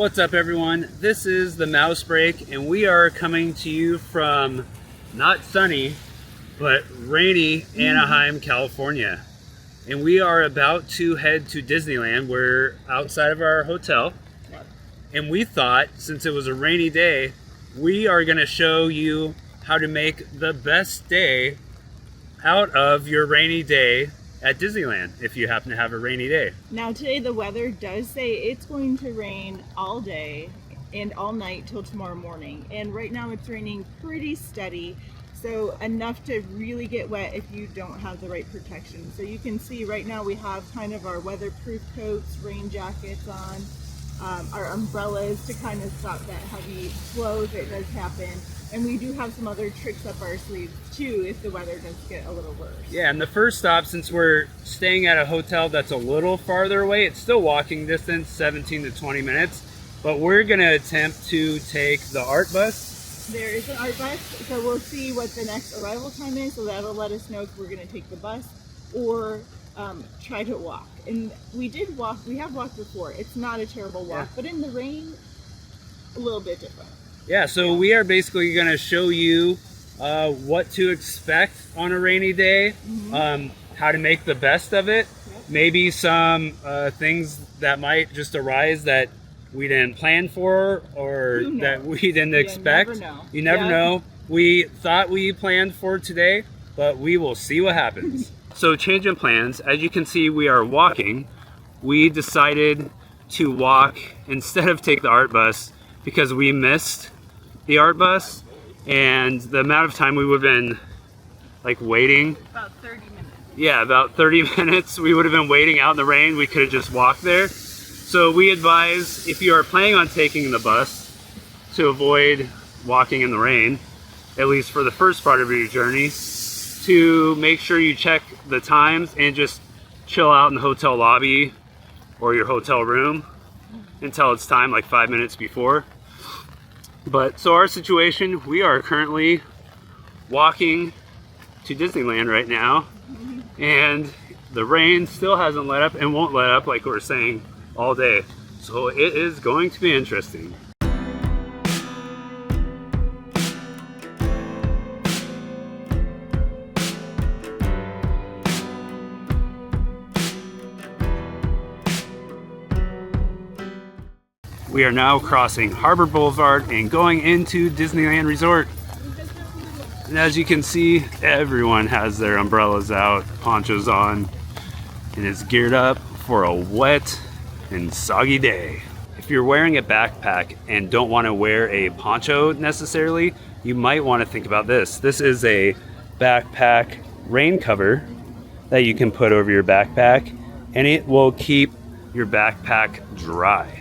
What's up, everyone? This is the Mouse Break, and we are coming to you from not sunny, but rainy Anaheim, California. And we are about to head to Disneyland. We're outside of our hotel. And we thought, since it was a rainy day, we are going to show you how to make the best day out of your rainy day at Disneyland, if you happen to have a rainy day. Now today the weather does say it's going to rain all day and all night till tomorrow morning. And right now it's raining pretty steady, so enough to really get wet if you don't have the right protection. So you can see right now we have kind of our weatherproof coats, rain jackets on, our umbrellas to kind of stop that heavy flow if it does happen. And we do have some other tricks up our sleeves too if the weather does get a little worse. Yeah, and the first stop, since we're staying at a hotel that's a little farther away, it's still walking distance, 17 to 20 minutes, but we're going to attempt to take the art bus. There is an art bus, so we'll see what the next arrival time is, so that'll let us know if we're going to take the bus or try to walk. And we have walked before. It's not a terrible walk, but in the rain, a little bit different. Yeah, so we are basically going to show you what to expect on a rainy day, how to make the best of it, maybe some things that might just arise that we didn't plan for or that we didn't expect. Never know. You never know. We thought we planned for today, but we will see what happens. So change in plans. As you can see, we are walking. We decided to walk instead of take the art bus because we missed the art bus, and the amount of time we would have been like waiting. About 30 minutes. Yeah, about 30 minutes we would have been waiting out in the rain. We could have just walked there. So we advise, if you are planning on taking the bus, to avoid walking in the rain, at least for the first part of your journey, to make sure you check the times and just chill out in the hotel lobby or your hotel room until it's time, like 5 minutes before. But so our situation, we are currently walking to Disneyland right now, and the rain still hasn't let up and won't let up, like we were saying, all day. So it is going to be interesting. We are now crossing Harbor Boulevard and going into Disneyland Resort. And as you can see, everyone has their umbrellas out, ponchos on, and is geared up for a wet and soggy day. If you're wearing a backpack and don't want to wear a poncho necessarily, you might want to think about this. This is a backpack rain cover that you can put over your backpack, and it will keep your backpack dry.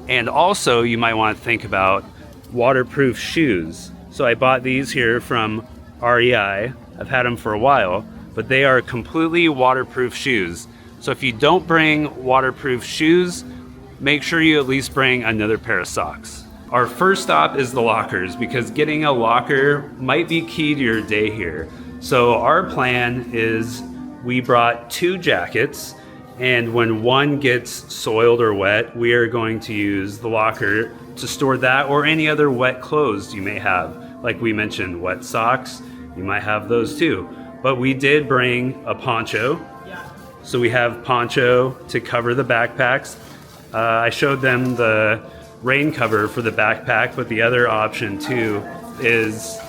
And also, you might want to think about waterproof shoes. So I bought these here from REI. I've had them for a while, but they are completely waterproof shoes. So if you don't bring waterproof shoes, make sure you at least bring another pair of socks. Our first stop is the lockers, because getting a locker might be key to your day here. So our plan is we brought 2 jackets, and when one gets soiled or wet, we are going to use the locker to store that or any other wet clothes you may have. Like we mentioned, wet socks, you might have those too. But we did bring a poncho. So we have poncho to cover the backpacks. I showed them the rain cover for the backpack, but the other option too is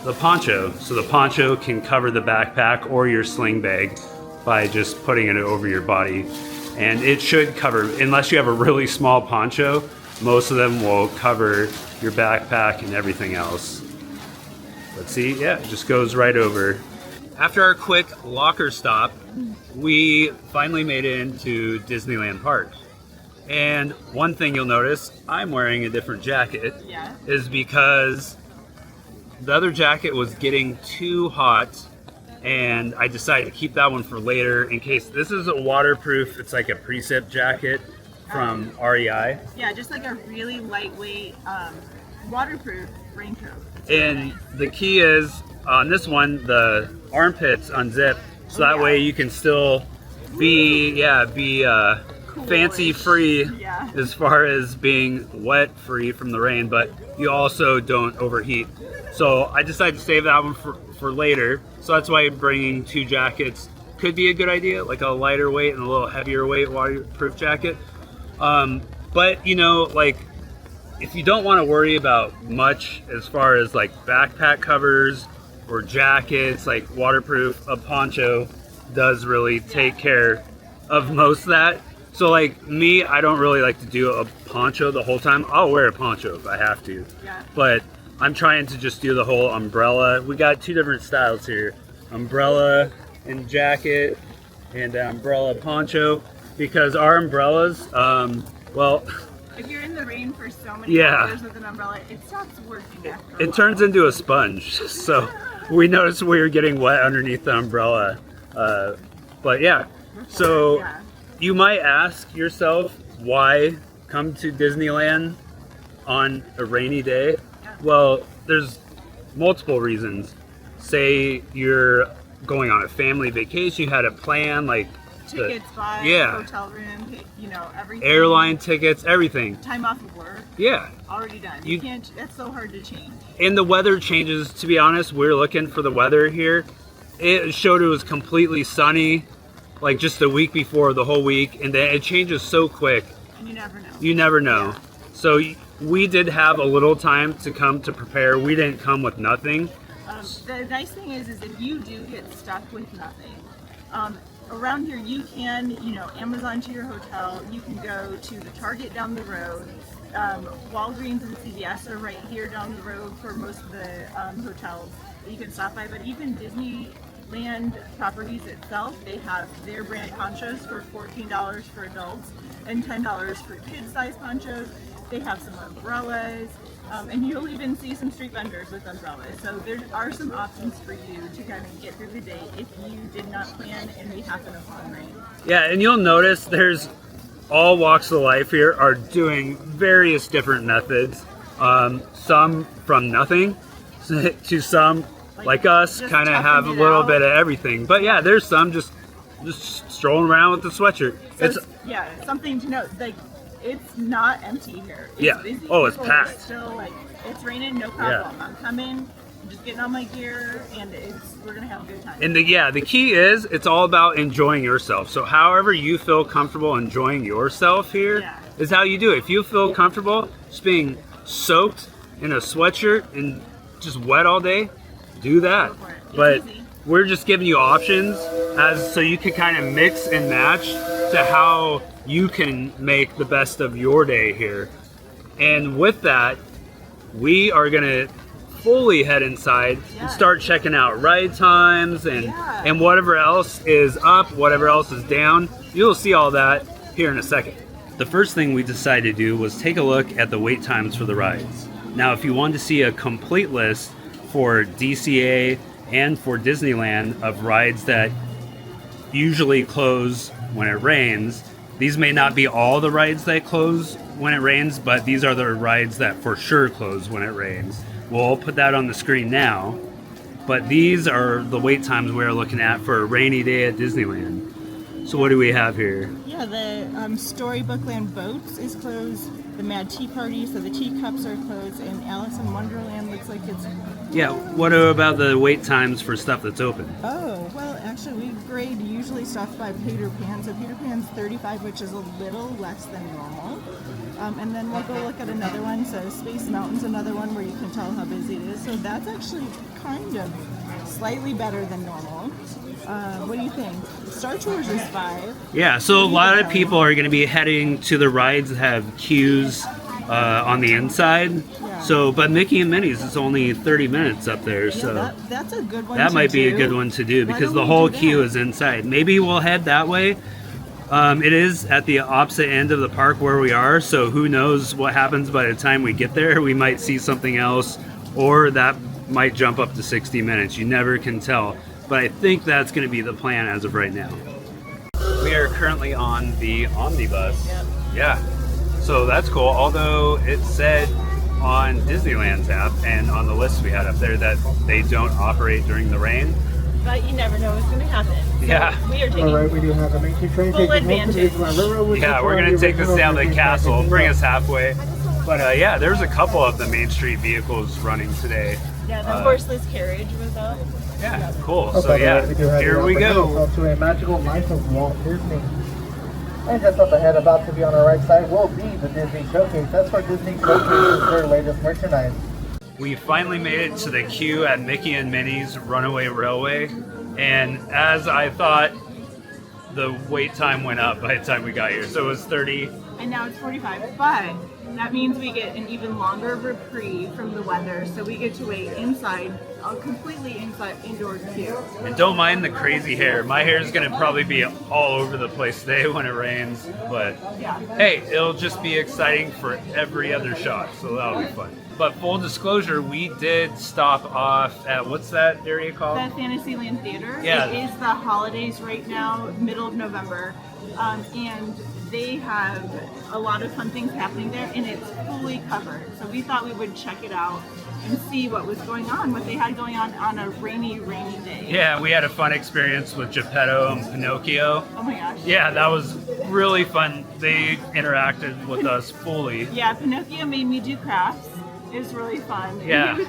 the poncho. So the poncho can cover the backpack or your sling bag by just putting it over your body, and it should cover, unless you have a really small poncho, most of them will cover your backpack and everything else. Let's see, yeah, it just goes right over. After our quick locker stop, we finally made it into Disneyland Park. And one thing you'll notice, I'm wearing a different jacket, is because the other jacket was getting too hot, and I decided to keep that one for later in case. This is a waterproof, it's like a precip jacket from REI. Yeah, just like a really lightweight, waterproof raincoat. And the key is, on this one, the armpits unzip, so that way you can still be fancy free Yeah. as far as being wet free from the rain, but you also don't overheat. So I decided to save that one for later. So that's why bringing 2 jackets could be a good idea, like a lighter weight and a little heavier weight waterproof jacket. But you know, like if you don't want to worry about much as far as like backpack covers or jackets, like waterproof, a poncho does really take care of most of that. So like me, I don't really like to do a poncho the whole time. I'll wear a poncho if I have to, but I'm trying to just do the whole umbrella. We got 2 different styles here, umbrella and jacket and umbrella poncho, because our umbrellas, well, if you're in the rain for so many hours with an umbrella, it stops working after a while. It turns into a sponge. So we noticed we were getting wet underneath the umbrella. But yeah, so you might ask yourself, why come to Disneyland on a rainy day? Well, there's multiple reasons. Say you're going on a family vacation, you had a plan, like tickets, buy, hotel room, you know, everything. Airline tickets, everything. Time off of work. Yeah. Already done. You can't, that's so hard to change. And the weather changes, to be honest. We're looking for the weather here. It showed it was completely sunny, like just a week before, the whole week, and then it changes so quick. And you never know. You never know. Yeah. So we did have a little time to come to prepare. We didn't come with nothing. The nice thing is if you do get stuck with nothing, around here you can, you know, Amazon to your hotel, you can go to the Target down the road, Walgreens and CVS are right here down the road for most of the hotels that you can stop by, but even Disneyland properties itself, they have their brand ponchos for $14 for adults and $10 for kid-size ponchos. They have some umbrellas, and you'll even see some street vendors with umbrellas. So there are some options for you to kind of get through the day if you did not plan and we happen upon rain. Yeah, and you'll notice there's all walks of life here are doing various different methods. Some from nothing to some like us kind of have a little bit of everything. But yeah, there's some just strolling around with the sweatshirt. So it's something to note. Like, it's not empty here. It's busy. Oh, it's People packed. are still like, it's raining, no problem. I'm coming, I'm just getting on my gear, and we're gonna have a good time. And the key is it's all about enjoying yourself. So however you feel comfortable enjoying yourself here is how you do it. If you feel comfortable just being soaked in a sweatshirt and just wet all day, do that. But easy. We're just giving you options so you can kind of mix and match to how you can make the best of your day here. And with that, we are gonna fully head inside and start checking out ride times and whatever else is up, whatever else is down. You'll see all that here in a second. The first thing we decided to do was take a look at the wait times for the rides. Now, if you want to see a complete list for DCA and for Disneyland of rides that usually close when it rains, these may not be all the rides that close when it rains, but these are the rides that for sure close when it rains. We'll put that on the screen now, but these are the wait times we're looking at for a rainy day at Disneyland. So what do we have here? Yeah, the Storybook Land Boats is closed, the Mad Tea Party, so the teacups are closed, and Alice in Wonderland looks like it's... Yeah, what about the wait times for stuff that's open? Oh, well, actually, we grade usually stuff by Peter Pan, so Peter Pan's 35, which is a little less than normal. And then we'll go look at another one, so Space Mountain's another one where you can tell how busy it is, so that's actually kind of slightly better than normal. What do you think? Star Tours is 5. Yeah, so a lot of people are going to be heading to the rides that have queues on the inside. Yeah. So, but Mickey and Minnie's is only 30 minutes up there, so that's a good one. That might be a good one to do because the whole queue is inside. Maybe we'll head that way. It is at the opposite end of the park where we are, so who knows what happens by the time we get there. We might see something else, or that might jump up to 60 minutes. You never can tell. But I think that's going to be the plan as of right now. We are currently on the omnibus. Yep. Yeah, so that's cool. Although it said on Disneyland's app and on the list we had up there that they don't operate during the rain. but you never know what's going to happen. So Yeah. we are taking Alright, we do have a main street train full taking advantage. Yeah, we're gonna take this down to the castle, bring us halfway. But yeah, there's a couple of the Main Street vehicles running today. Yeah, the horseless carriage was up. Yeah, cool. So yeah, here we go. To a magical night of Walt Disney. And just up ahead, about to be on our right side, will be the Disney Showcase. That's where Disney showcases their latest merchandise. We finally made it to the queue at Mickey and Minnie's Runaway Railway, and as I thought, the wait time went up by the time we got here. So it was 30. And now it's 45, but that means we get an even longer reprieve from the weather, so we get to wait inside, a completely inside indoor queue. And don't mind the crazy hair. My hair is gonna probably be all over the place today when it rains, but Yeah. hey, it'll just be exciting for every other shot, so that'll be fun. But full disclosure, we did stop off at, what's that area called? The Fantasyland Theater. Yeah. It is the holidays right now, middle of November, and they have a lot of fun things happening there, and it's fully covered. So we thought we would check it out and see what was going on, what they had going on a rainy day. Yeah, we had a fun experience with Geppetto and Pinocchio. Oh my gosh. Yeah, that was really fun. They interacted with us fully. Yeah, Pinocchio made me do crafts. It was really fun. Yeah.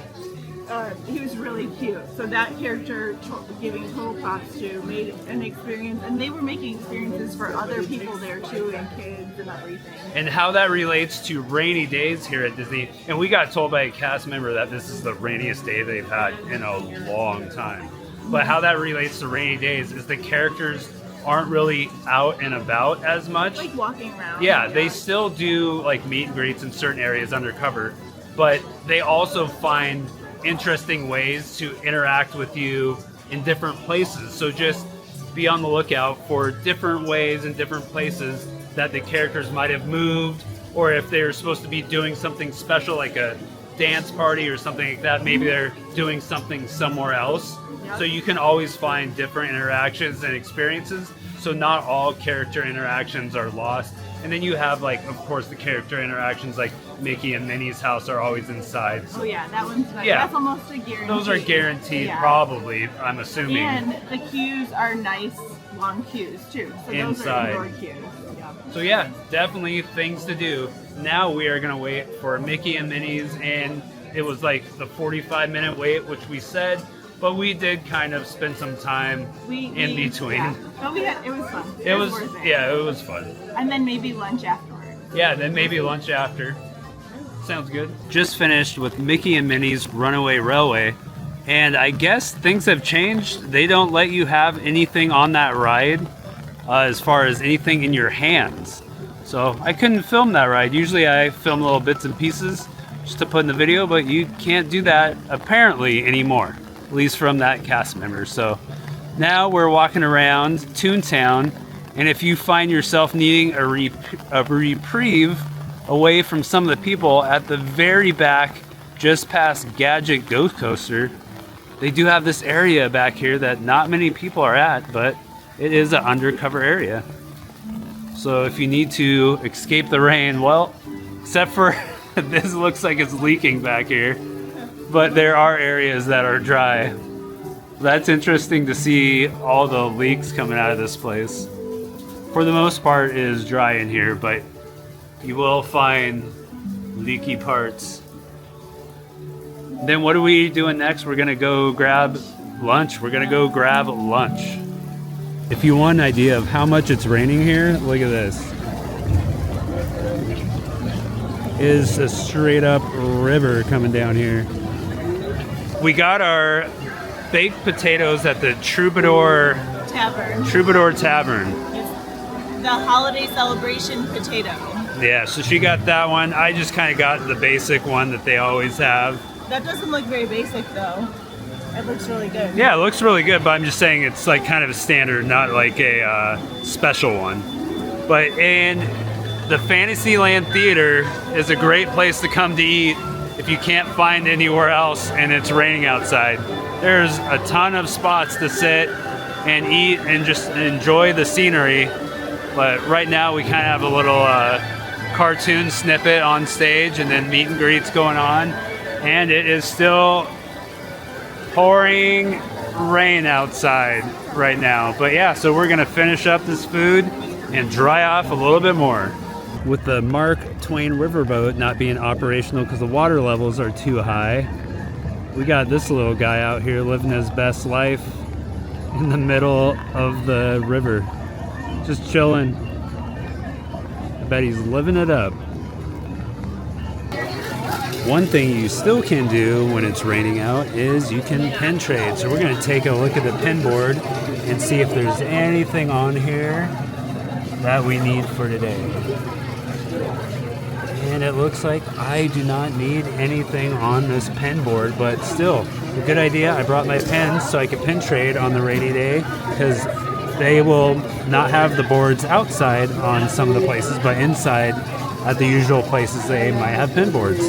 He was really cute. So that character, giving total props to, made an experience, and they were making experiences for other people there too, and kids and everything. And how that relates to rainy days here at Disney. And we got told by a cast member that this is the rainiest day they've had in a long time. But how that relates to rainy days is the characters aren't really out and about as much. Like walking around. Yeah, they still do like meet and greets in certain areas undercover, but they also find interesting ways to interact with you in different places. So just be on the lookout for different ways and different places that the characters might have moved, or if they're supposed to be doing something special like a dance party or something like that, maybe they're doing something somewhere else. Yep. So you can always find different interactions and experiences. So not all character interactions are lost. And then you have, like, of course, the character interactions, like Mickey and Minnie's house are always inside. Oh yeah, that one's nice. Yeah. That's almost a guarantee. Those are guaranteed, Yeah. probably, I'm assuming. And the queues are nice, long queues too. So Inside. those are indoor queues. Yeah. So yeah, definitely things to do. Now we are going to wait for Mickey and Minnie's, and it was like the 45-minute wait, which we said, but we did kind of spend some time in between. Yeah. But it was fun. It was, worth it. yeah, it was fun. And then maybe lunch afterwards. Yeah, then maybe lunch after. Sounds good. Just finished with Mickey and Minnie's Runaway Railway, and I guess things have changed. They don't let you have anything on that ride as far as anything in your hands. So I couldn't film that ride. Usually I film little bits and pieces just to put in the video, but you can't do that apparently anymore, at least from that cast member. So now we're walking around Toontown, and if you find yourself needing a reprieve away from some of the people, at the very back, just past Gadget Ghost Coaster, they do have this area back here that not many people are at, but it is an undercover area. So if you need to escape the rain, well, except for this looks like it's leaking back here, but there are areas that are dry. That's interesting to see all the leaks coming out of this place. For the most part, it is dry in here, but you will find leaky parts. Then what are we doing next? We're gonna go grab lunch. If you want an idea of how much it's raining here, look at this. It is a straight up river coming down here. We got our baked potatoes at the Troubadour Tavern. It's the holiday celebration potato. Yeah, so she got that one. I just kind of got the basic one that they always have. That doesn't look very basic though. It looks really good. Yeah, it looks really good, but I'm just saying it's like kind of a standard, not like a special one. But in the Fantasyland Theater is a great place to come to eat if you can't find anywhere else and it's raining outside. There's a ton of spots to sit and eat and just enjoy the scenery. But right now we kind of have a little cartoon snippet on stage and then meet and greets going on. And it is still pouring rain outside right now. But yeah, so we're gonna finish up this food and dry off a little bit more. With the Mark Twain riverboat not being operational because the water levels are too high, we got this little guy out here living his best life in the middle of the river, just chilling. I bet he's living it up. One thing you still can do when it's raining out is you can pin trade. So we're going to take a look at the pin board and see if there's anything on here that we need for today. And it looks like I do not need anything on this pin board, but still, a good idea. I brought my pins so I could pin trade on the rainy day because they will not have the boards outside on some of the places, but inside at the usual places they might have pin boards.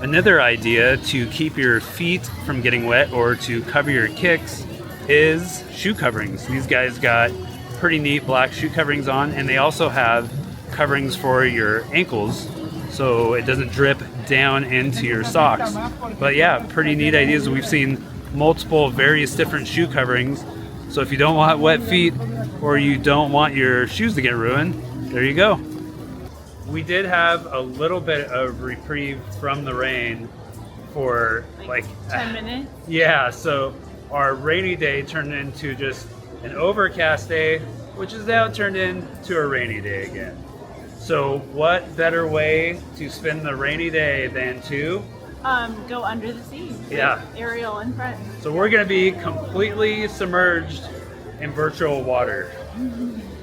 Another idea to keep your feet from getting wet or to cover your kicks is shoe coverings. These guys got pretty neat black shoe coverings on, and they also have coverings for your ankles so it doesn't drip down into your socks. But yeah, pretty neat ideas. We've seen multiple various different shoe coverings. So if you don't want wet feet or you don't want your shoes to get ruined, there you go. We did have a little bit of reprieve from the rain for like 10 minutes? Yeah, so our rainy day turned into just an overcast day, which is now turned into a rainy day again. So what better way to spend the rainy day than to go under the sea. Yeah. Ariel and friends. So we're gonna be completely submerged in virtual water.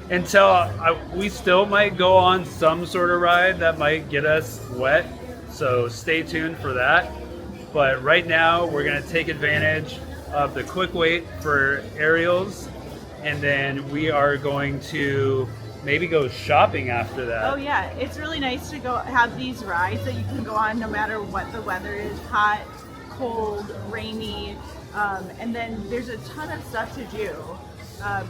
Until we still might go on some sort of ride that might get us wet, so stay tuned for that. But right now we're gonna take advantage of the quick wait for aerials, and then we are going to maybe go shopping after that. Oh yeah, it's really nice to go have these rides that you can go on no matter what the weather is, hot, cold, rainy, and then there's a ton of stuff to do.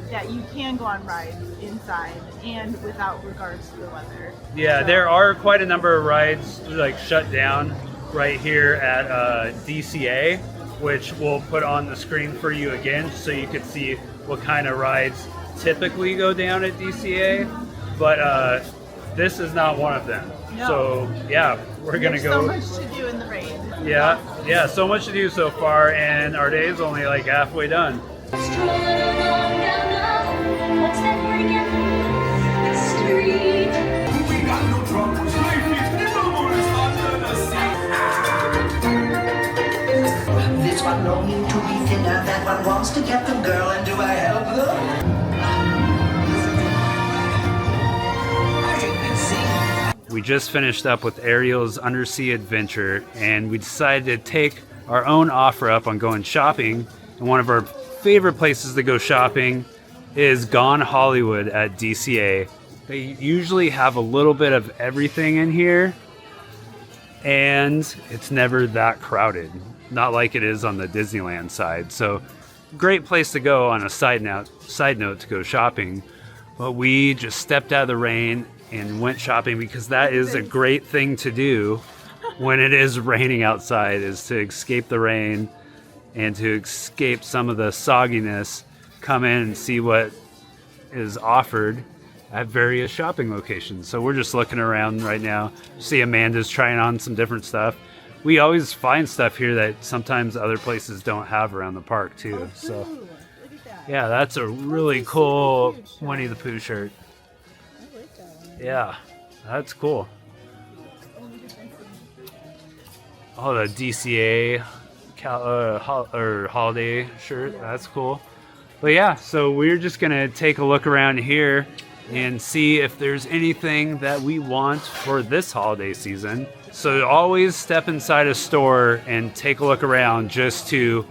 That you can go on rides inside and without regards to the weather. Yeah, so there are quite a number of rides like shut down right here at DCA, which we'll put on the screen for you again so you can see what kind of rides typically go down at DCA. But this is not one of them. No. So yeah, we're gonna go. There's so much to do in the rain. Yeah, so much to do so far, and our day is only like halfway done. This one longing to be thinner, that one wants to get the girl, and do I help them? We just finished up with Ariel's undersea adventure, and we decided to take our own offer up on going shopping. And one of our favorite places to go shopping is Gone Hollywood at DCA. They usually have a little bit of everything in here, and it's never that crowded, not like it is on the Disneyland side. So great place to go on a side note to go shopping. But we just stepped out of the rain and went shopping because that is a great thing to do when it is raining outside, is to escape the rain and to escape some of the sogginess, come in and see what is offered at various shopping locations. So we're just looking around right now. See Amanda's trying on some different stuff. We always find stuff here that sometimes other places don't have around the park too. So Look at that. yeah, that's a really cool Winnie the Pooh shirt. I like that one. Yeah, that's cool. Oh, the DCA holiday shirt, that's cool. But yeah, so we're just gonna take a look around here and see if there's anything that we want for this holiday season. So always step inside a store and take a look around just to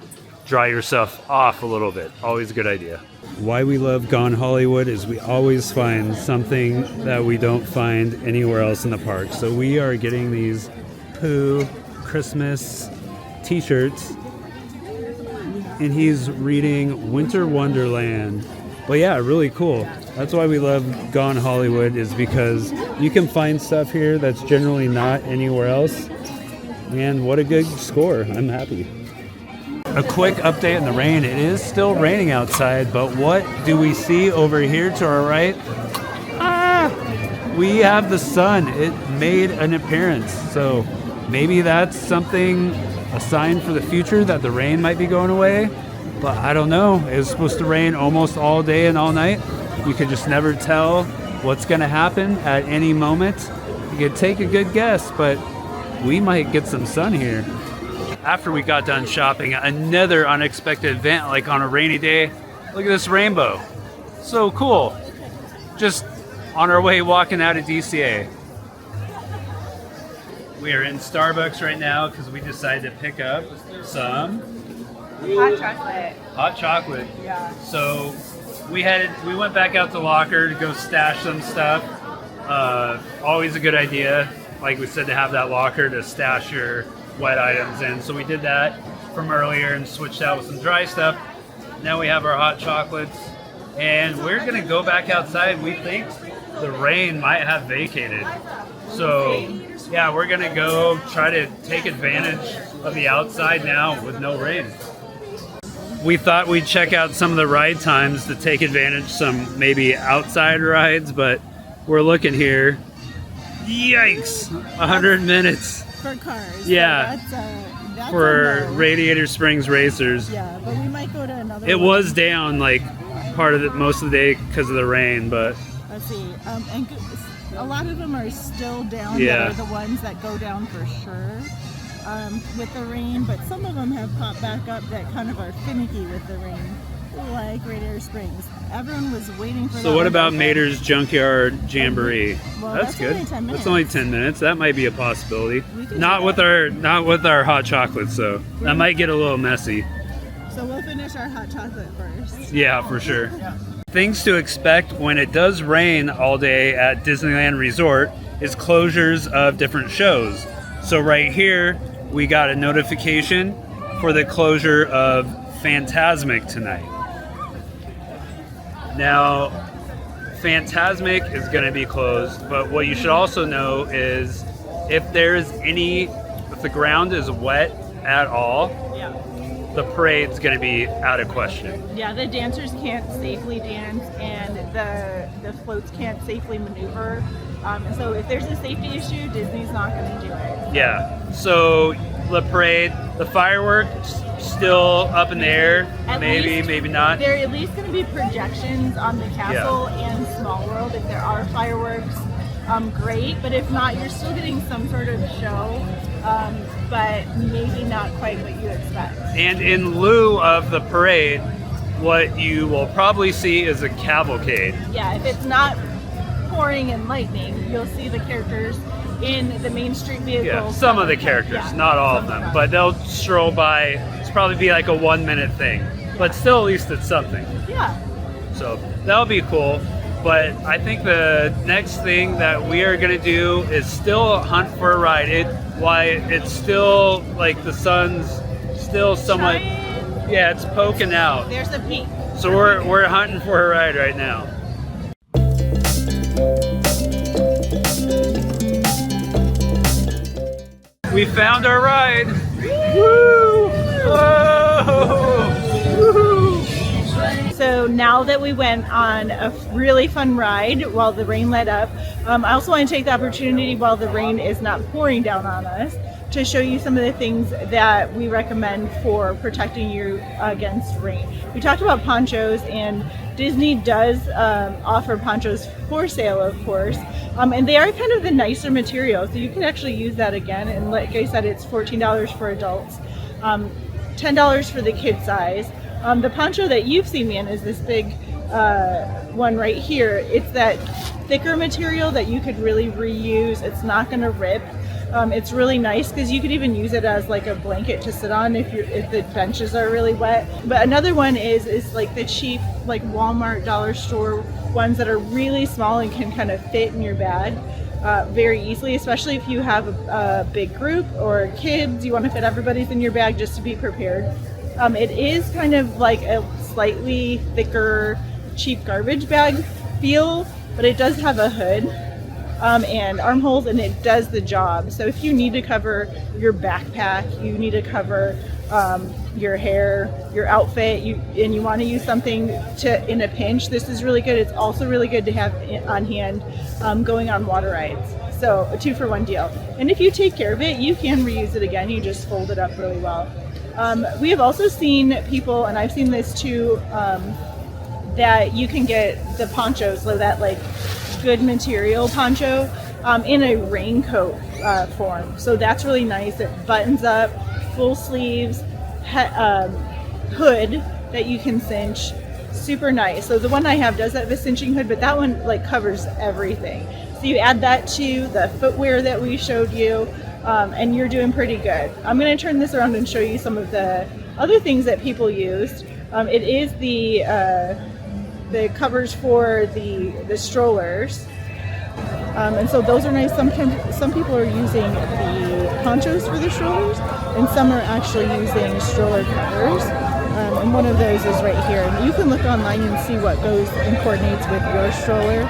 dry yourself off a little bit. Always a good idea. Why we love Gone Hollywood is we always find something that we don't find anywhere else in the park. So we are getting these Pooh Christmas t-shirts, and he's reading Winter Wonderland. But yeah, really cool. That's why we love Gone Hollywood, is because you can find stuff here that's generally not anywhere else. And what a good score. I'm happy. a quick update on the rain. It is still raining outside, but what do we see over here to our right? We have the sun. It made an appearance. So maybe that's something, a sign for the future that the rain might be going away. But I don't know. It was supposed to rain almost all day and all night. You could just never tell what's going to happen at any moment. You could take a good guess, but we might get some sun here. After we got done shopping, another unexpected event, like on a rainy day. Look at this rainbow. So cool. Just on our way walking out of DCA. We are in Starbucks right now because we decided to pick up some Hot chocolate. hot chocolate. Yeah. So we went back out to locker to go stash some stuff. Always a good idea, like we said, to have that locker to stash your wet items in. So we did that from earlier and switched out with some dry stuff. Now we have our hot chocolates, and we're gonna go back outside. We think the rain might have vacated. So yeah, we're gonna go try to take advantage of the outside now with no rain. We thought we'd check out some of the ride times to take advantage of some maybe outside rides, but we're looking here. Yikes! 100 minutes. For cars. Yeah. So that's For a no. Radiator Springs Racers. Yeah, but we might go to another It one. was down like part of most of the day because of the rain, but Let's see. And a lot of them are still down. Yeah. That are the ones that go down for sure with the rain, but some of them have popped back up that kind of are finicky with the rain, like Radiator Springs. Everyone was waiting for that. So what one about to open. Mater's Junkyard Jamboree? Well, that's good. only 10 That's minutes. only 10 minutes. That might be a possibility. We can Not do with our hot chocolates, though. That might get a little messy. So we'll finish our hot chocolate first. Yeah, for sure. Things to expect when it does rain all day at Disneyland Resort is closures of different shows. So right here, we got a notification for the closure of Fantasmic tonight. Now, Fantasmic is going to be closed, but what you should also know is if the ground is wet at all, Yeah. the parade's going to be out of question. Yeah, the dancers can't safely dance, and the floats can't safely maneuver. And so if there's a safety issue, Disney's not going to do it. Yeah, so the parade, the fireworks still up in the air, At maybe, least maybe not. There are at least going to be projections on the castle and Small World. If there are fireworks, great. But if not, you're still getting some sort of show, but maybe not quite what you expect. And in lieu of the parade, what you will probably see is a cavalcade. Yeah, if it's not pouring and lightning, you'll see the characters in the Main Street vehicles. Yeah, some of the characters, Yeah, not all of some them, but they'll stroll by. It's probably be like a 1 minute thing, but still at least it's something. Yeah. So that'll be cool. But I think the next thing that we are gonna do is still hunt for a ride. It's still like the sun's still somewhat, Trying. yeah, it's poking out. There's a peak. So we're hunting for a ride right now. We found our ride. Woo! Whoa! Woo! So now that we went on a really fun ride while the rain let up, I also want to take the opportunity while the rain is not pouring down on us to show you some of the things that we recommend for protecting you against rain. We talked about ponchos, and Disney does offer ponchos for sale, of course, and they are kind of the nicer material, so you can actually use that again. And like I said, it's $14 for adults, $10 for the kid size. The poncho that you've seen me in is this big one right here. It's that thicker material that you could really reuse. It's not going to rip. It's really nice because you could even use it as like a blanket to sit on if the benches are really wet. But another one is like the cheap, like Walmart, dollar store ones that are really small and can kind of fit in your bag very easily, especially if you have a big group or kids. You want to fit everybody's in your bag just to be prepared. It is kind of like a slightly thicker, cheap garbage bag feel, but it does have a hood and armholes, and it does the job. So if you need to cover your backpack, you need to cover your hair, your outfit, and you want to use something in a pinch, this is really good. It's also really good to have on hand going on water rides. So a 2-for-1 deal. And if you take care of it, you can reuse it again. You just fold it up really well. We have also seen people, and I've seen this too, that you can get the ponchos, so that like good material poncho in a raincoat form. So that's really nice. It buttons up, full sleeves, hood that you can cinch. Super nice. So the one I have does have a cinching hood, but that one like covers everything. So you add that to the footwear that we showed you, and you're doing pretty good. I'm going to turn this around and show you some of the other things that people used. It is the covers for the strollers. And so those are nice. Sometimes some people are using the ponchos for the strollers, and some are actually using stroller covers. And one of those is right here. And you can look online and see what goes and coordinates with your stroller.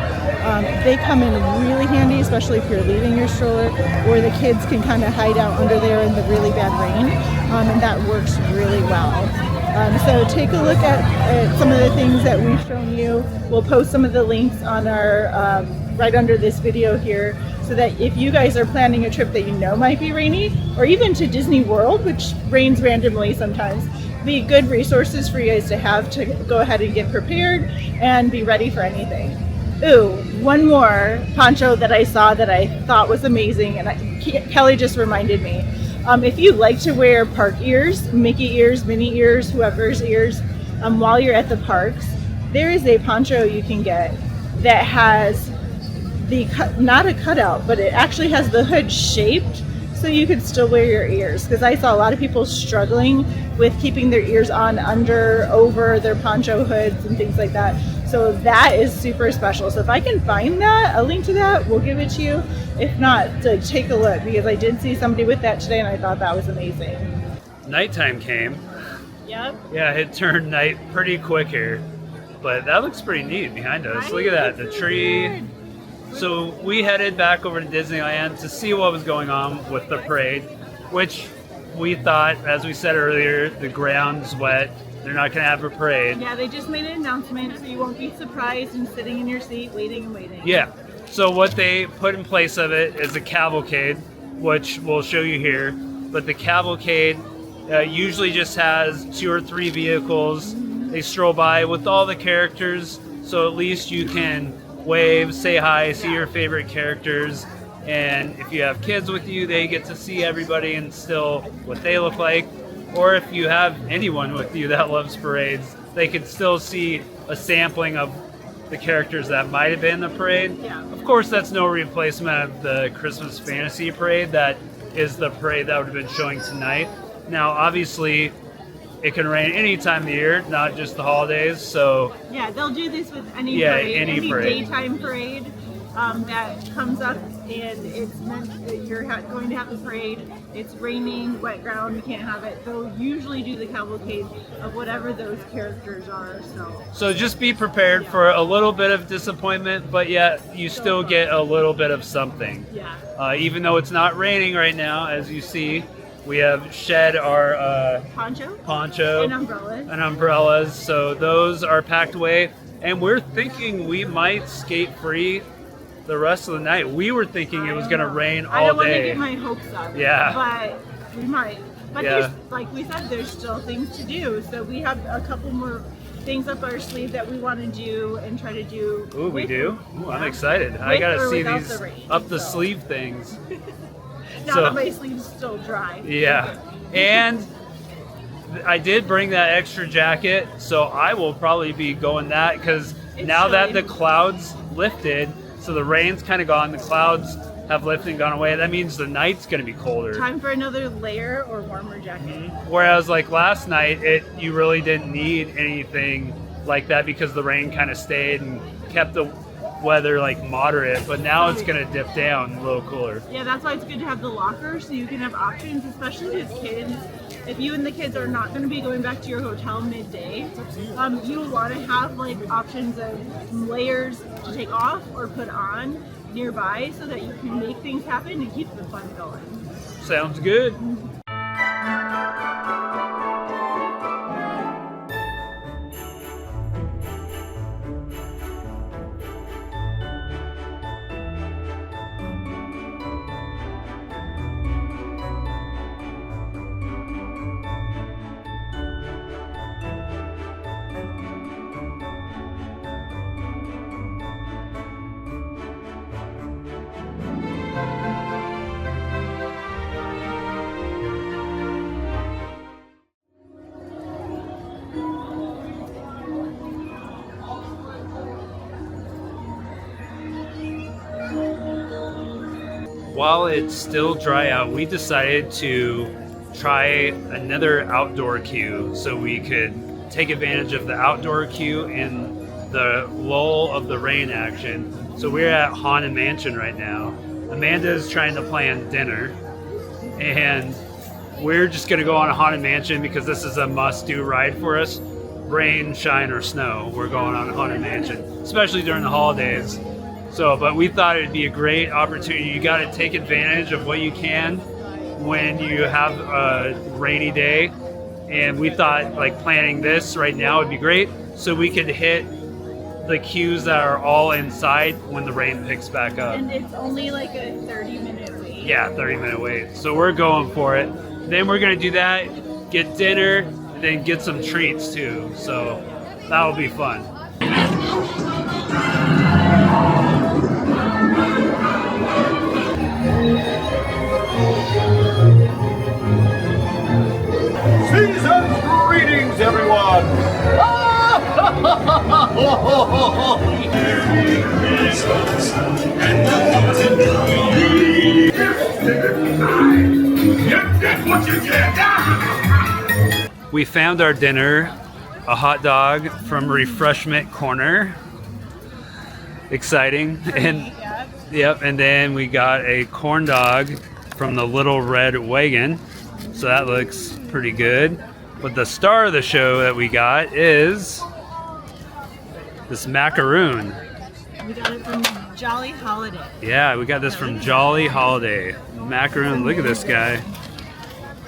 They come in really handy, especially if you're leaving your stroller, where the kids can kind of hide out under there in the really bad rain, and that works really well. So take a look at some of the things that we've shown you. We'll post some of the links on our right under this video here, so that if you guys are planning a trip that you know might be rainy, or even to Disney World, which rains randomly sometimes, be good resources for you guys to have to go ahead and get prepared and be ready for anything. Ooh, one more poncho that I saw that I thought was amazing, and Kelly just reminded me. If you like to wear park ears, Mickey ears, Minnie ears, whoever's ears, while you're at the parks, there is a poncho you can get that has not a cutout, but it actually has the hood shaped so you could still wear your ears. Because I saw a lot of people struggling with keeping their ears on, under, over their poncho hoods and things like that. So that is super special. So if I can find that, a link to that, we'll give it to you. If not, to take a look, because I did see somebody with that today and I thought that was amazing. Nighttime came. Yep. Yeah, it turned night pretty quick here. But that looks pretty neat behind us. Look at that, the tree. So we headed back over to Disneyland to see what was going on with the parade, which we thought, as we said earlier, the ground's wet. They're not going to have a parade. Yeah, they just made an announcement, so you won't be surprised and sitting in your seat waiting and waiting. Yeah. So what they put in place of it is a cavalcade, which we'll show you here. But the cavalcade usually just has 2 or 3 vehicles. They stroll by with all the characters, so at least you can wave, say hi, see your favorite characters. And if you have kids with you, they get to see everybody and still what they look like. Or if you have anyone with you that loves parades, they can still see a sampling of the characters that might have been in the parade. Yeah. Of course, that's no replacement of the Christmas Fantasy Parade. That is the parade that would have been showing tonight. Now, obviously, it can rain any time of the year, not just the holidays. So yeah, they'll do this with any parade, any parade. Daytime parade that comes up, and it's meant that you're going to have the parade. It's raining, wet ground, you can't have it. They'll usually do the cavalcade of whatever those characters are. So just be prepared for a little bit of disappointment, but yet you still get a little bit of something. Yeah. Even though it's not raining right now, as you see. We have shed our poncho and umbrellas, so those are packed away. And we're thinking we might skate free the rest of the night. We were thinking it was going to rain all day. I don't want to get my hopes up. Yeah. But we might. But there's, like we said, there's still things to do. So we have a couple more things up our sleeve that we want to do and try to do. Ooh, we do? Ooh, I'm excited. I got to see these up the sleeve things. Now that my sleeve's still dry. Yeah. And I did bring that extra jacket, so I will probably be going that, because now that the clouds lifted, so the rain's kind of gone, the clouds have lifted and gone away, that means the night's going to be colder. Time for another layer or warmer jacket. Mm-hmm. Whereas like last night, you really didn't need anything like that because the rain kind of stayed and kept the weather like moderate, but now it's going to dip down a little cooler. Yeah, that's why it's good to have the locker, so you can have options, especially with kids. If you and the kids are not going to be going back to your hotel midday, you want to have like options of layers to take off or put on nearby so that you can make things happen and keep the fun going. Sounds good. while it's still dry out, we decided to try another outdoor queue so we could take advantage of the outdoor queue and the lull of the rain action. So we're at Haunted Mansion right now. Amanda is trying to plan dinner, and we're just gonna go on a Haunted Mansion because this is a must-do ride for us. Rain, shine, or snow, we're going on a Haunted Mansion, especially during the holidays. So, but we thought it'd be a great opportunity. You gotta take advantage of what you can when you have a rainy day. And we thought like planning this right now would be great so we could hit the queues that are all inside when the rain picks back up. And it's only like a 30-minute wait. Yeah, 30-minute wait. So we're going for it. Then we're gonna do that, get dinner, and then get some treats too. So that'll be fun. Season's greetings, everyone! We found our dinner, a hot dog from Refreshment Corner. Exciting. And yep, and then we got a corn dog from the Little Red Wagon. So that looks pretty good. But the star of the show that we got is this macaroon. We got it from Jolly Holiday. Yeah, we got this from Jolly Holiday. Macaroon, look at this guy.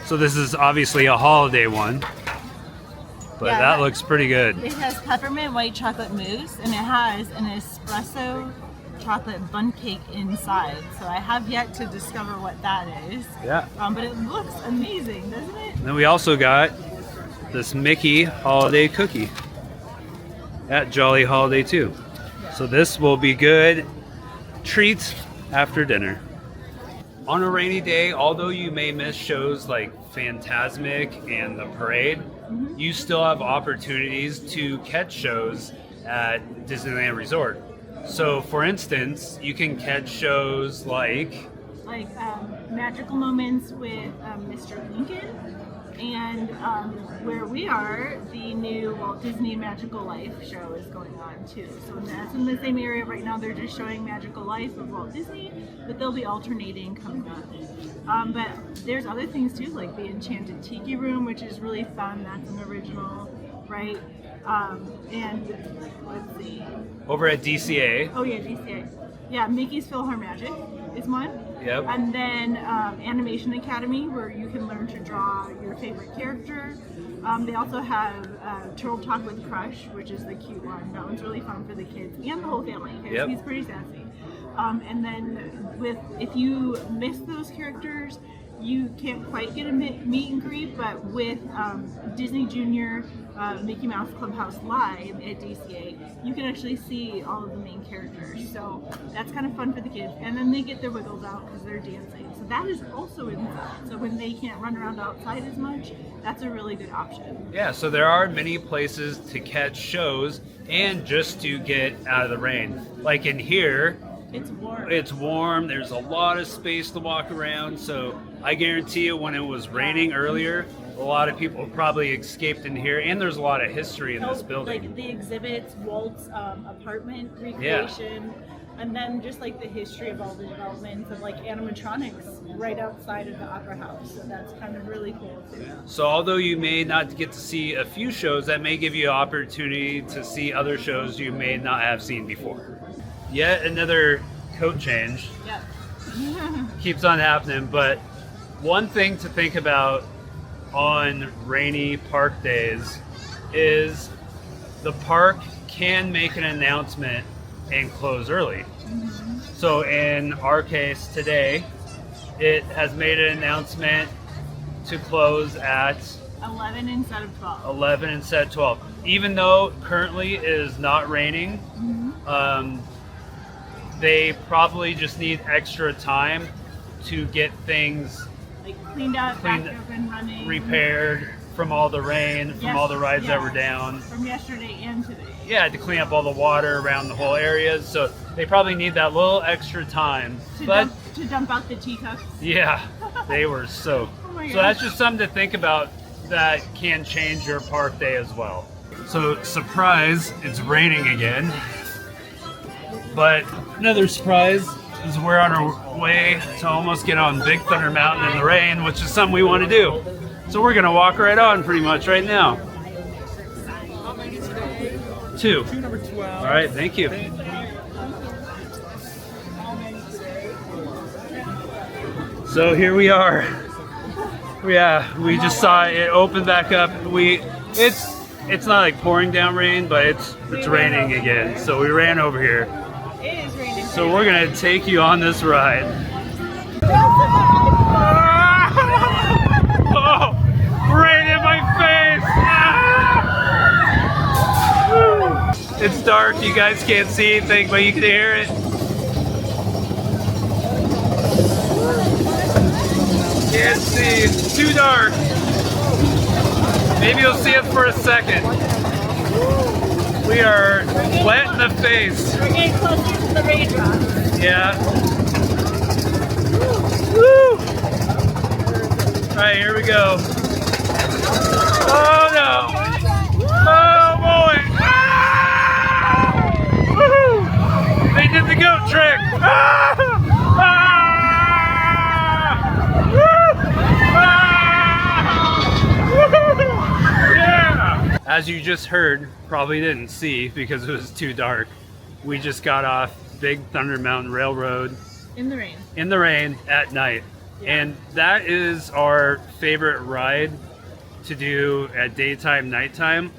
So this is obviously a holiday one. But Yeah, that looks pretty good. It has peppermint white chocolate mousse, and it has an espresso chocolate bun cake inside. So I have yet to discover what that is. Yeah. But it looks amazing, doesn't it? Then we also got this Mickey holiday cookie at Jolly Holiday too. So this will be good treats after dinner. On a rainy day, although you may miss shows like Phantasmic and the Parade, you still have opportunities to catch shows at Disneyland Resort. So for instance, you can catch shows like Magical Moments with Mr. Lincoln, and where we are, the new Walt Disney Magical Life show is going on too. So that's in the same area right now. They're just showing Magical Life of Walt Disney, but they'll be alternating coming up. But there's other things too, like the Enchanted Tiki Room, which is really fun. That's an original, right? And let's see. over at DCA. Oh yeah, DCA. Yeah, Mickey's PhilharMagic is one. Yep. And then Animation Academy, where you can learn to draw your favorite character. They also have Turtle Talk with Crush, which is the cute one. That one's really fun for the kids and the whole family because Yep. he's pretty sassy. And then if you miss those characters, you can't quite get a meet and greet, but with Disney Junior Mickey Mouse Clubhouse Live at DCA, you can actually see all of the main characters. So that's kind of fun for the kids. And then they get their wiggles out because they're dancing. So that is also inside. So when they can't run around outside as much, that's a really good option. Yeah, so there are many places to catch shows and just to get out of the rain. Like in here, It's warm. it's warm, there's a lot of space to walk around, so I guarantee you when it was raining earlier, a lot of people probably escaped in here, and there's a lot of history in this building. Like the exhibits, Walt's apartment recreation, and then just like the history of all the developments of like animatronics right outside of the Opera House. So that's kind of really cool too. So although you may not get to see a few shows, that may give you an opportunity to see other shows you may not have seen before. Yet another coat change. Yeah. Keeps on happening, but one thing to think about on rainy park days is the park can make an announcement and close early. So in our case today, it has made an announcement to close at 11 instead of 12. 11 instead of 12. Even though currently it is not raining, they probably just need extra time to get things Like cleaned up, back up and running. repaired from all the rain, from all the rides that were down. From yesterday and today. Yeah, to clean up all the water around the whole area. So they probably need that little extra time. To But dump to dump out the teacups? Yeah, they were soaked. Oh my So gosh. that's just something to think about that can change your park day as well. So surprise, it's raining again. But another surprise is we're on our way to almost get on Big Thunder Mountain in the rain, which is something we want to do. So we're gonna walk right on pretty much right now. 2. Number 12. All right, thank you. So here we are. Yeah, we just saw it open back up. It's not like pouring down rain, but it's raining again. So we ran over here. It is raining. So we're gonna take you on this ride. Oh, rain in my face! Ah! It's dark, you guys can't see anything, but you can hear it. Can't see, it's too dark. Maybe you'll see it for a second. We are wet in the face. We're getting closer to the raindrops. Yeah. Woo! Alright, here we go. Oh no! Oh boy! Ah! Woohoo! They did the goat trick! Ah! Ah! Yeah! As you just heard, probably didn't see because it was too dark, we just got off Big Thunder Mountain Railroad In the rain. in the rain at night. And that is our favorite ride to do at daytime, nighttime.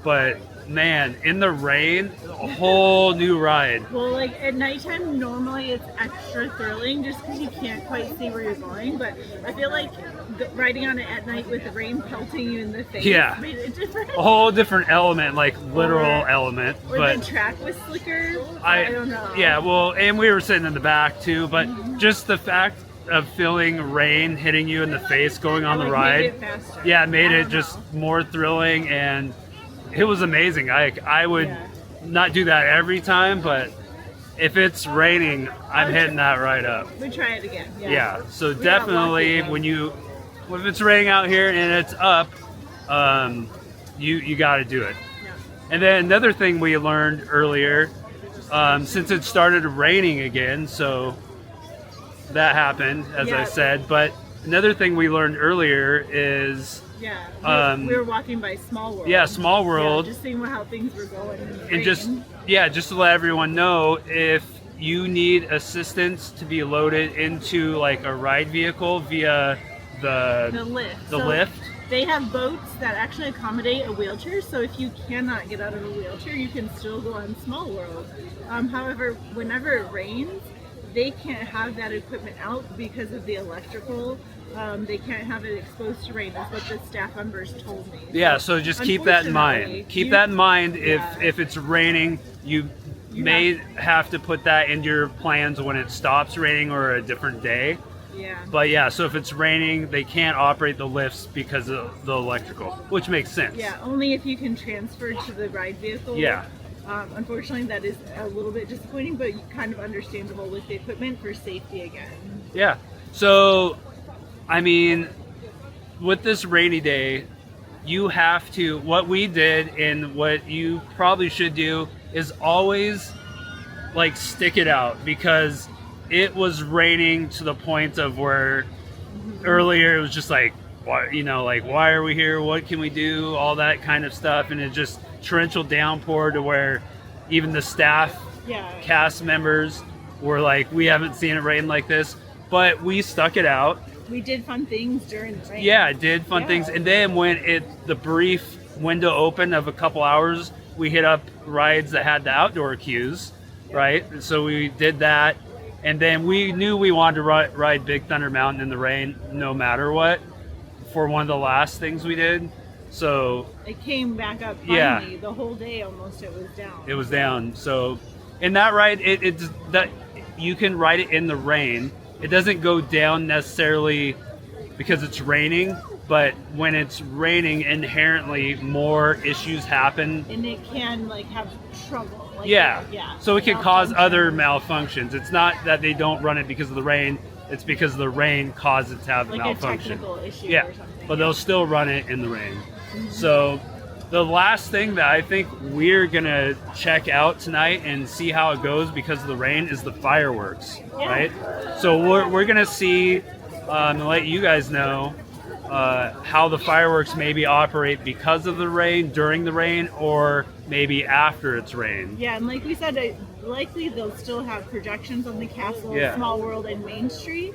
But man, in the rain, a whole new ride. Well, like at nighttime, normally it's extra thrilling just because you can't quite see where you're going. But I feel like riding on it at night with the rain pelting you in the face Yeah. made it different. A whole different element, like literal Or- element. Or But the track was slicker. I don't know. Yeah, well, and we were sitting in the back too, but just the fact of feeling rain hitting you in the face going on the Like, ride, made it faster. yeah, it made I it don't just know. more thrilling, and it was amazing. I would Yeah. not do that every time, but if it's raining, I'm hitting that right up. We try it again. Yeah. Yeah, so We got definitely lucky, though. if it's raining out here and it's up, you got to do it. Yeah. And then another thing we learned earlier, since it started raining again, so that happened, as I Yeah. said. But another thing we learned earlier is, Yeah. Um, We were walking by Small World. yeah, Small World, Yeah, just seeing how things were going. In the and rain. just to let everyone know, if you need assistance to be loaded into like a ride vehicle via the the lift. lift. They have boats that actually accommodate a wheelchair, so if you cannot get out of a wheelchair, you can still go on Small World. However, whenever it rains, they can't have that equipment out because of the electrical. They can't have it exposed to rain, is what the staff members told me. Yeah, so just keep that in mind. Unfortunately, Keep that in mind. Yeah. If it's raining, you may have to put that into your plans when it stops raining or a different day. Yeah. But yeah, so if it's raining, they can't operate the lifts because of the electrical, which makes sense. Yeah, only if you can transfer to the ride vehicle. Yeah. Unfortunately, that is a little bit disappointing, but kind of understandable with the equipment for safety again. Yeah. So, I mean, with this rainy day, you have to, what we did and what you probably should do is always like stick it out, because it was raining to the point of where earlier it was just like, why, like, why are we here? What can we do? All that kind of stuff. And it just torrential downpour to where even the staff Yeah. cast members were like, we haven't seen it rain like this, but we stuck it out. We did fun things during the rain. Yeah, it did fun Yeah. things. And then when the brief window opened of a couple hours, we hit up rides that had the outdoor queues, right? So we did that. And then we knew we wanted to ride Big Thunder Mountain in the rain no matter what for one of the last things we did. So It came back up finally. Yeah. The whole day almost it was down. it was down. So in that ride, it's that you can ride it in the rain. It doesn't go down necessarily because it's raining. but when it's raining, inherently more issues happen. And it can like have trouble. Like, Yeah. So it can cause malfunction. other malfunctions. It's not that they don't run it because of the rain. It's because the rain caused it to have like malfunction. a technical issue Yeah, or something. but they'll still run it in the rain. So the last thing that I think we're gonna check out tonight and see how it goes because of the rain is the fireworks, right? So we're gonna see and let you guys know how the fireworks maybe operate because of the rain, during the rain, or maybe after it's rained. Yeah, and like we said, likely they'll still have projections on the castle, Yeah. Small World, and Main Street,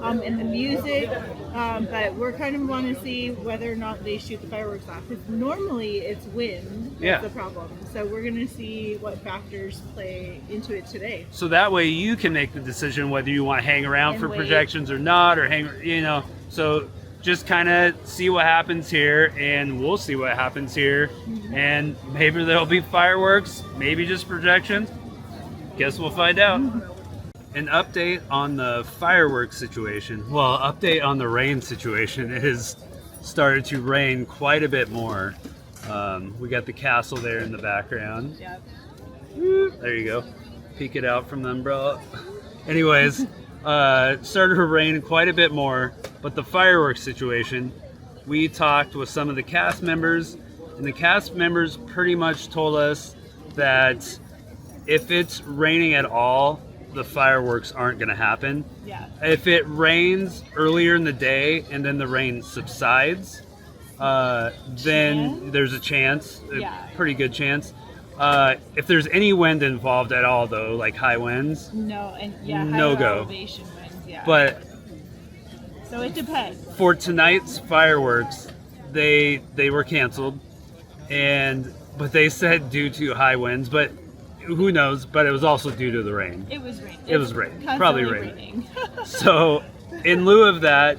and the music. But we're kind of want to see whether or not they shoot the fireworks off. Because normally it's wind that's the problem. So we're going to see what factors play into it today. So that way you can make the decision whether you want to hang around And for wait. projections or not, or hang, so just kind of see what happens here, and we'll see what happens here. And maybe there'll be fireworks, maybe just projections. Guess we'll find out. An update on the fireworks situation. Well, update on the rain situation is started to rain quite a bit more. We got the castle there in the background. Yeah. There you go. Peek it out from the umbrella. Anyways, started to rain quite a bit more, but the fireworks situation, we talked with some of the cast members, and the cast members pretty much told us that if it's raining at all, the fireworks aren't going to happen. Yeah. If it rains earlier in the day and then the rain subsides, then there's a chance, a pretty good chance. If there's any wind involved at all, though, like high winds, No, and No higher go. elevation winds, but so it depends. for tonight's fireworks, they were canceled, but they said due to high winds, but who knows? But it was also due to the rain. It was rain. It was rain. Constantly Probably rain. raining. So, in lieu of that,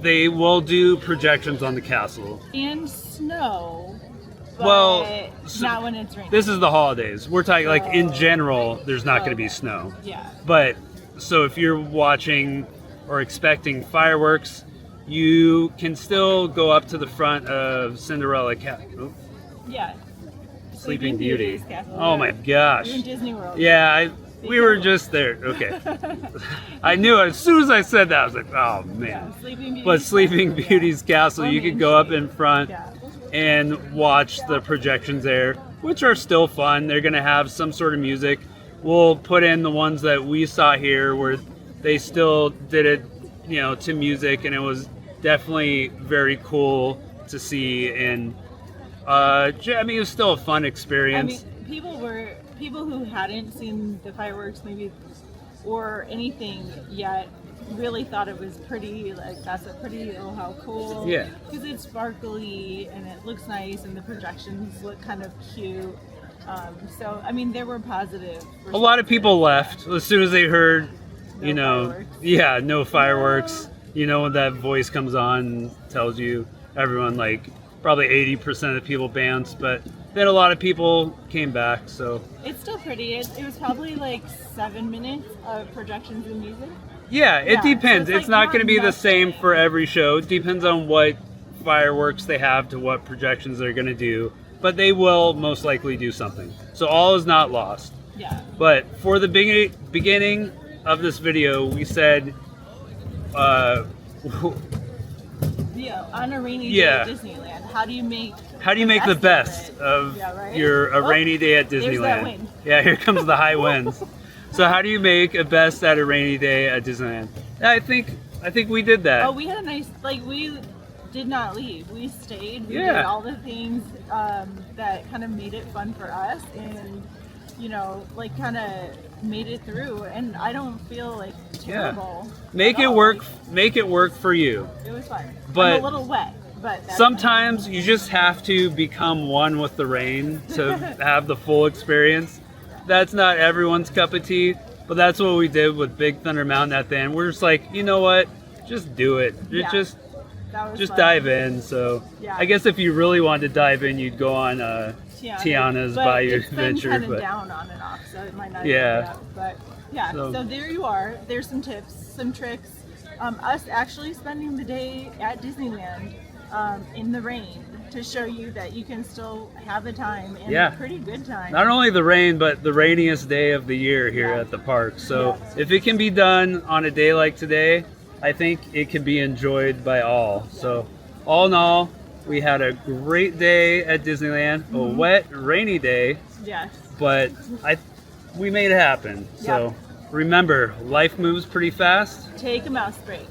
they will do projections on the castle. And snow. But Well, not when it's raining. This is the holidays. We're talking like in general, there's not going to be snow. Yeah. But so if you're watching or expecting fireworks, you can still go up to the front of Cinderella Yeah. Sleeping Beauty. Castle. Oh my gosh. You're in Disney World. Yeah, we were just there. Okay. I knew it. As soon as I said that, I was like, oh man. Yeah, Sleeping Beauty. But Sleeping Beauty's castle, Or you Main could go up Street. in front Yeah. and watch the projections there, which are still fun. They're going to have some sort of music. We'll put in the ones that we saw here where they still did it, to music, and it was definitely very cool to see. And it was still a fun experience. I mean, people who hadn't seen the fireworks maybe or anything yet really thought it was pretty, like that's a pretty, oh how cool. Yeah. Because it's sparkly and it looks nice and the projections look kind of cute. So I mean there were positive. A lot of people left as soon as they heard, No fireworks. no fireworks. When that voice comes on and tells you, everyone, like probably 80% of the people bounced, but then a lot of people came back, so. It's still pretty. It was probably like 7 minutes of projections and music. Yeah, it Yeah, so depends. it's It's like not not going to be the much. same for every show. It depends on what fireworks they have to what projections they're going to do, but they will most likely do something. So all is not lost. Yeah. But for the beginning of this video, we said, Yeah, on a rainy day Yeah. at Disneyland, how do you make the best of Yeah, right? a rainy day at there's that Disneyland? wind. Yeah, here comes the high winds. So how do you make a best at a rainy day at Disneyland? I think we did that. Oh, we had a nice, we did not leave. We stayed. We Yeah. did all the things that kind of made it fun for us and, kind of made it through. And I don't feel terrible. Make at it all. work. Make it work for you. It was fun. But I'm a little wet, but that's Sometimes you just have to become one with the rain to have the full experience. That's not everyone's cup of tea, but that's what we did with Big Thunder Mountain at the end. We're just like, you know what? Just do it. Yeah. Just That was just fun. dive in. So Yeah. I guess if you really wanted to dive in, you'd go on Tiana's But Bayou it's been Adventure. kind of But down on and off, so it might not Yeah. even be up. But yeah, So- so there you are. There's some tips, some tricks. us actually spending the day at Disneyland in the rain to show you that you can still have a time and Yeah. a pretty good time. Not only the rain, but the rainiest day of the year here Yeah. at the park. So Yes. if it can be done on a day like today, I think it can be enjoyed by all. So all in all, we had a great day at Disneyland, a wet, rainy day, Yes. but we made it happen. So remember, life moves pretty fast. Take a mouse break.